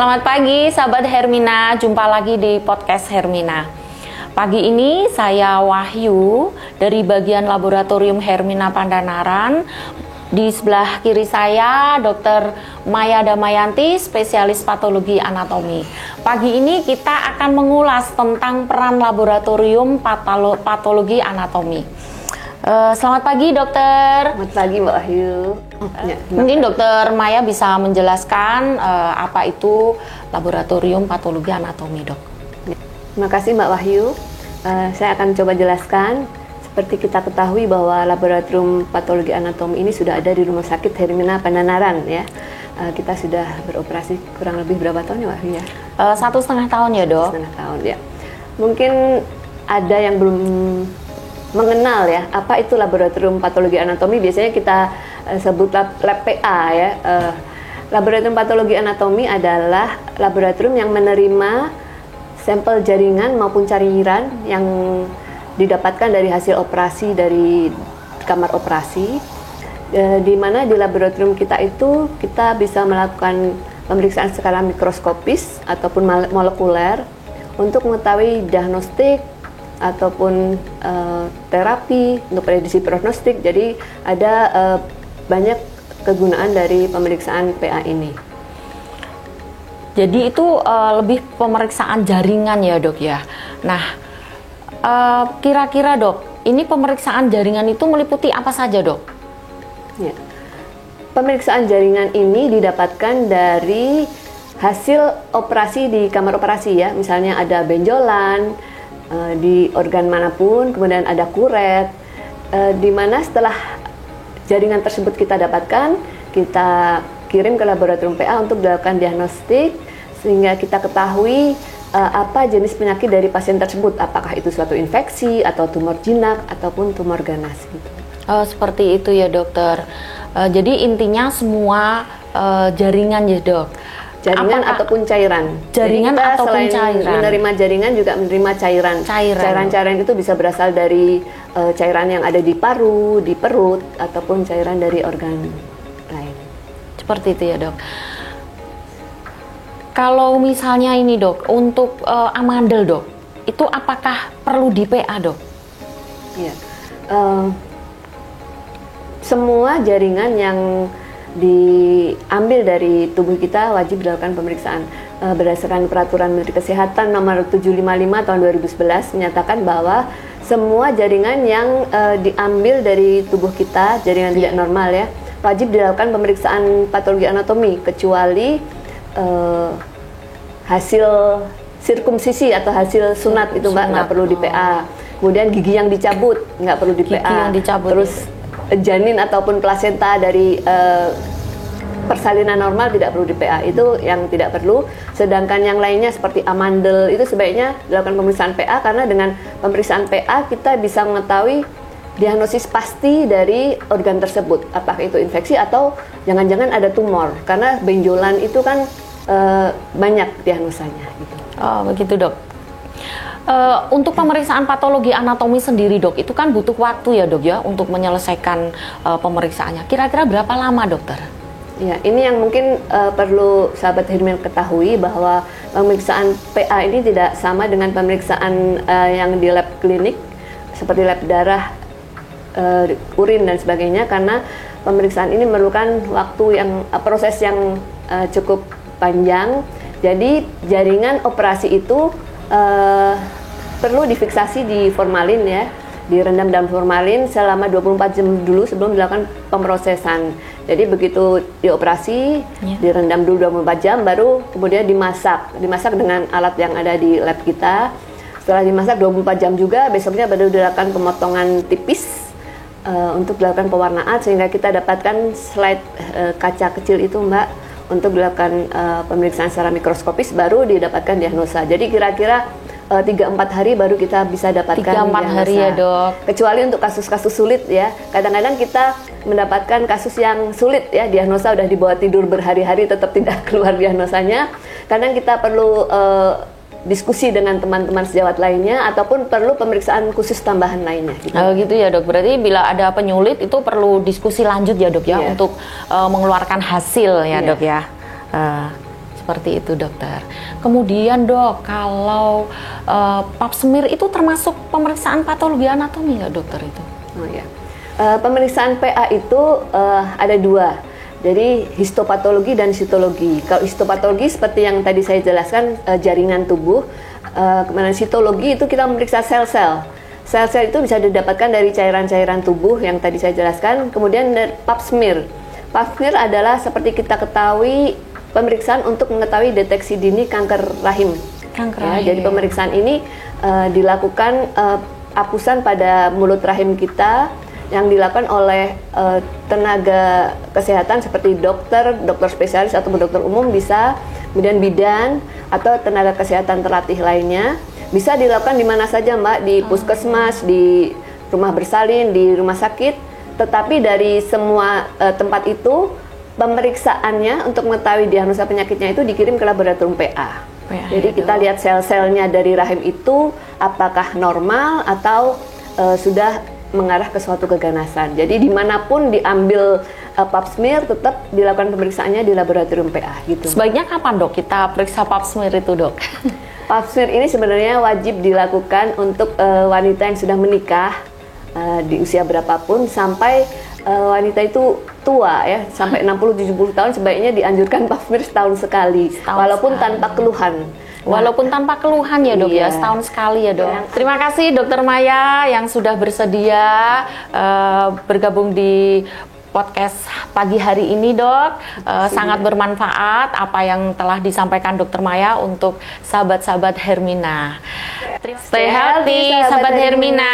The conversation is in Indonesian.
Selamat pagi sahabat Hermina, jumpa lagi di podcast Hermina. Pagi ini saya Wahyu dari bagian laboratorium Hermina Pandanaran. Di sebelah kiri saya Dr. Maya Damayanti, spesialis patologi anatomi. Pagi ini kita akan mengulas tentang peran laboratorium patologi anatomi. Selamat pagi dokter. Selamat pagi Mbak Wahyu. Mungkin dokter Maya bisa menjelaskan apa itu laboratorium patologi anatomi, dok. Terima kasih Mbak Wahyu. Saya akan coba jelaskan. Seperti kita ketahui bahwa laboratorium patologi anatomi ini sudah ada di Rumah Sakit Hermina Pandanaran ya. Kita sudah beroperasi kurang lebih berapa tahun ya Wahyu ya? 1,5 tahun ya dok. 1,5 tahun ya. Mungkin ada yang belum mengenal ya apa itu laboratorium patologi anatomi. Biasanya kita sebut lab PA ya. Laboratorium patologi anatomi adalah laboratorium yang menerima sampel jaringan maupun cairan yang didapatkan dari hasil operasi dari kamar operasi, di mana di laboratorium kita itu kita bisa melakukan pemeriksaan skala mikroskopis ataupun molekuler untuk mengetahui diagnostik ataupun terapi untuk prediksi prognostik. Jadi ada banyak kegunaan dari pemeriksaan PA ini. Jadi itu lebih pemeriksaan jaringan ya dok ya. Nah kira-kira dok, ini pemeriksaan jaringan itu meliputi apa saja dok? Ya. Pemeriksaan jaringan ini didapatkan dari hasil operasi di kamar operasi ya. Misalnya ada benjolan di organ manapun, kemudian ada kuret, di mana setelah jaringan tersebut kita dapatkan, kita kirim ke laboratorium PA untuk dilakukan diagnostik sehingga kita ketahui apa jenis penyakit dari pasien tersebut, apakah itu suatu infeksi atau tumor jinak ataupun tumor ganas gitu. Seperti itu ya dokter. Jadi intinya semua jaringan ya dok. Jaringan ataupun cairan. Jaringan ataupun cairan. Menerima jaringan juga menerima cairan. Cairan-cairan itu bisa berasal dari cairan yang ada di paru, di perut, ataupun cairan dari organ lain. Seperti itu ya dok. Kalau misalnya ini dok, untuk amandel dok, itu apakah perlu di PA dok? Ya, semua jaringan yang diambil dari tubuh kita wajib dilakukan pemeriksaan. Berdasarkan peraturan Menteri Kesehatan nomor 755 tahun 2011 menyatakan bahwa semua jaringan yang diambil dari tubuh kita, jaringan tidak normal ya, wajib dilakukan pemeriksaan patologi anatomi kecuali hasil sirkumsisi atau hasil sunat itu nggak perlu di PA. Kemudian gigi yang dicabut nggak perlu di PA. Terus janin ataupun plasenta dari persalinan normal tidak perlu di PA, itu yang tidak perlu. Sedangkan yang lainnya seperti amandel itu sebaiknya dilakukan pemeriksaan PA, karena dengan pemeriksaan PA kita bisa mengetahui diagnosis pasti dari organ tersebut, apakah itu infeksi atau jangan-jangan ada tumor, karena benjolan itu kan banyak diagnosanya gitu. Oh begitu dok. Untuk pemeriksaan patologi anatomi sendiri dok, itu kan butuh waktu ya dok ya untuk menyelesaikan pemeriksaannya. Kira-kira berapa lama dokter? Ya, ini yang mungkin perlu sahabat Hermina ketahui bahwa pemeriksaan PA ini tidak sama dengan pemeriksaan yang di lab klinik seperti lab darah, urin dan sebagainya, karena pemeriksaan ini memerlukan waktu yang proses yang cukup panjang. Jadi jaringan operasi itu perlu difiksasi di formalin ya, direndam dalam formalin selama 24 jam dulu sebelum dilakukan pemrosesan. Jadi begitu dioperasi, direndam dulu 24 jam, baru kemudian dimasak dengan alat yang ada di lab kita. Setelah dimasak 24 jam juga, besoknya baru dilakukan pemotongan tipis untuk dilakukan pewarnaan sehingga kita dapatkan slide kaca kecil itu Mbak, untuk dilakukan pemeriksaan secara mikroskopis, baru didapatkan diagnosa. Jadi kira-kira 3-4 hari baru kita bisa dapatkan 3-4 hari ya dok. Kecuali untuk kasus-kasus sulit ya. Kadang-kadang kita mendapatkan kasus yang sulit ya, diagnosa udah dibawa tidur berhari-hari tetap tidak keluar diagnosanya. Kadang kita perlu diskusi dengan teman-teman sejawat lainnya ataupun perlu pemeriksaan khusus tambahan lainnya. Gitu. Gitu ya dok. Berarti bila ada penyulit itu perlu diskusi lanjut ya dok ya, untuk mengeluarkan hasil ya dok ya. seperti itu dokter. Kemudian dok, kalau pap smear itu termasuk pemeriksaan patologi anatomi nggak dokter itu? Oh ya, pemeriksaan PA itu ada dua. Jadi histopatologi dan sitologi. Kalau histopatologi seperti yang tadi saya jelaskan, jaringan tubuh. Kemudian sitologi itu kita memeriksa sel-sel. Sel-sel itu bisa didapatkan dari cairan-cairan tubuh yang tadi saya jelaskan. Kemudian dari pap smear. Pap smear adalah seperti kita ketahui pemeriksaan untuk mengetahui deteksi dini kanker rahim. Kanker Ya, rahim. jadi pemeriksaan ini dilakukan apusan pada mulut rahim kita yang dilakukan oleh tenaga kesehatan seperti dokter spesialis atau dokter umum bisa, kemudian bidan atau tenaga kesehatan terlatih lainnya. Bisa dilakukan di mana saja Mbak, di puskesmas, di rumah bersalin, di rumah sakit. Tetapi dari semua tempat itu, pemeriksaannya untuk mengetahui diagnosa penyakitnya itu dikirim ke laboratorium PA. Jadi kita lihat sel-selnya dari rahim itu apakah normal atau sudah mengarah ke suatu keganasan. Jadi dimanapun diambil pap smear tetap dilakukan pemeriksaannya di laboratorium PA gitu. Sebaiknya kapan dok kita periksa pap smear itu dok? Pap smear ini sebenarnya wajib dilakukan untuk wanita yang sudah menikah di usia berapapun sampai wanita itu tua ya, sampai 60-70 tahun sebaiknya dianjurkan pap smear setahun sekali, walaupun tanpa keluhan. Walaupun tanpa keluhan ya dok, iya. ya, setahun sekali ya dok. Terima kasih dokter Maya yang sudah bersedia bergabung di podcast pagi hari ini dok. Sangat bermanfaat apa yang telah disampaikan dokter Maya untuk sahabat-sahabat Hermina. Stay healthy sahabat Hermina.